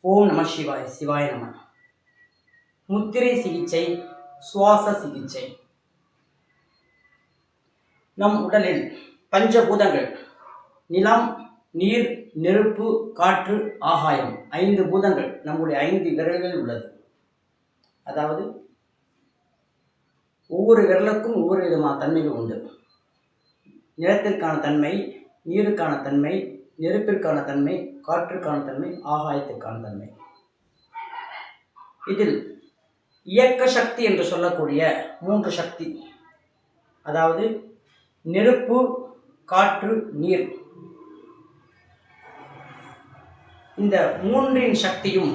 ஓம் நம சிவாய். சிவாய நம. முத்திரை சிகிச்சை, சுவாச சிகிச்சை. நம் உடலில் பஞ்சபூதங்கள் நிலம், நீர், நெருப்பு, காற்று, ஆகாயம் 5 பூதங்கள் நம்முடைய 5 விரல்களில் உள்ளது. அதாவது ஒவ்வொரு விரலுக்கும் ஒவ்வொரு விதமான தன்மைகள் உண்டு. நிலத்திற்கான தன்மை, நீருக்கான தன்மை, நெருப்பிற்கான தன்மை, காற்றுக்கான தன்மை, ஆகாயத்திற்கான தன்மை. இதில் இயக்க சக்தி என்று சொல்லக்கூடிய 3 சக்தி, அதாவது நெருப்பு, காற்று, நீர், இந்த 3இன் சக்தியும்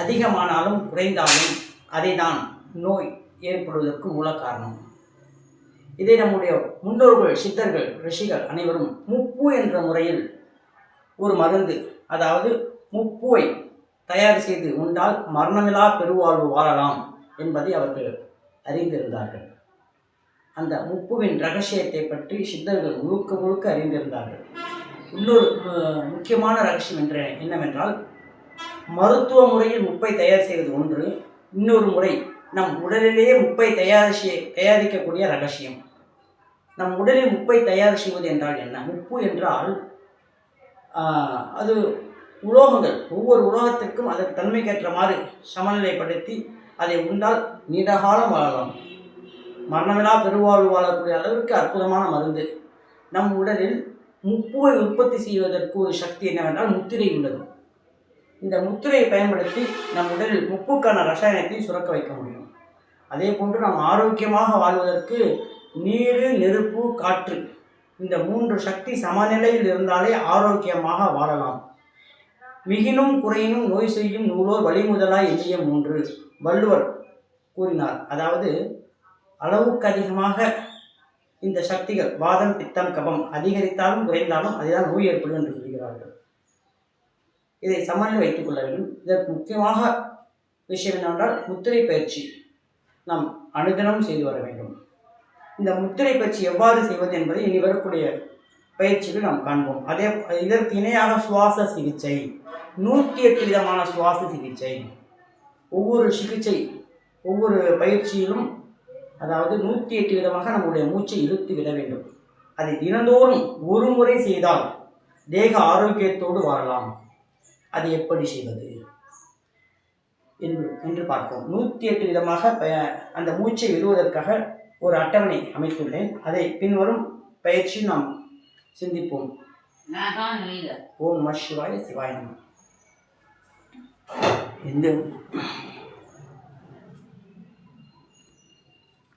அதிகமானாலும் குறைந்தாலும் அதை தான் நோய் ஏற்படுவதற்கு மூல காரணம். இதை நம்முடைய முன்னோர்கள், சித்தர்கள், ரிஷிகள் அனைவரும் முப்பு என்ற முறையில் ஒரு மருந்து, அதாவது முப்புவை தயார் செய்து உண்டால் மரணமில்லா பெருவாழ்வு வாழலாம் என்பதை அவர்கள் அறிந்திருந்தார்கள். அந்த முப்புவின் ரகசியத்தை பற்றி சித்தர்கள் முழுக்க அறிந்திருந்தார்கள். இன்னொரு முக்கியமான ரகசியம் என்னவென்றால், மருத்துவ முறையில் முப்பை தயார் செய்வது ஒன்று, இன்னொரு முறை நம் உடலிலேயே முப்பை தயாரிக்கக்கூடிய ரகசியம். நம் உடலில் முப்பை தயார் செய்வது என்றால் என்ன? முப்பு என்றால் அது உலோகங்கள், ஒவ்வொரு உலோகத்திற்கும் அதற்கு தன்மைக்கேற்றமாறு சமநிலைப்படுத்தி அதை உண்டால் நீண்டகாலம் வாழலாம், மரணமில்லா பெருவாழ்வு வாழக்கூடிய அளவிற்கு அற்புதமான மருந்து. நம் உடலில் முப்புவை உற்பத்தி செய்வதற்கு ஒரு சக்தி என்னவென்றால் முத்திரை உள்ளது. இந்த முத்திரையை பயன்படுத்தி நம் உடலில் முப்புக்கான ரசாயனத்தை சுரக்க வைக்க முடியும். அதே போன்று நாம் ஆரோக்கியமாக வாழ்வதற்கு நீர், நெருப்பு, காற்று இந்த 3 சக்தி சமநிலையில் இருந்தாலே ஆரோக்கியமாக வாழலாம். மிகினும் குறையினும் நோய் செய்யும் நூலோர் வழிமுதலாய் எண்ணிய 3 வள்ளுவர் கூறினார். அதாவது அளவுக்கு அதிகமாக இந்த சக்திகள் வாதம், பித்தம், கபம் அதிகரித்தாலும் குறைந்தாலும் அதுதான் நோய் ஏற்படும் என்று சொல்கிறார்கள். இதை சமநிலை வைத்துக் கொள்ள வேண்டும். இதற்கு முக்கியமாக விஷயம் என்னவென்றால் முத்திரை பயிற்சி நாம் அனுதினம் செய்து வர வேண்டும். இந்த முத்திரை பயிற்சி எவ்வாறு செய்வது என்பதை இனி வரக்கூடிய பயிற்சிகள் நாம் காண்போம். இதற்கு இணையாக சுவாச சிகிச்சை, 108 விதமான சுவாச சிகிச்சை. ஒவ்வொரு பயிற்சியிலும் அதாவது 108 விதமாக நம்முடைய மூச்சை இழுத்து விட வேண்டும். அதை தினந்தோறும் ஒரு முறை செய்தால் தேக ஆரோக்கியத்தோடு வாழலாம். அது எப்படி செய்வது என்று பார்ப்போம். 108 விதமாக அந்த மூச்சை விடுவதற்காக ஒரு அட்டவணை அமைத்துள்ளேன். அதை பின்வரும் பயிற்சி நாம் சிந்திப்போம். ஓம் நம சிவாய. சிவாய நம. இந்த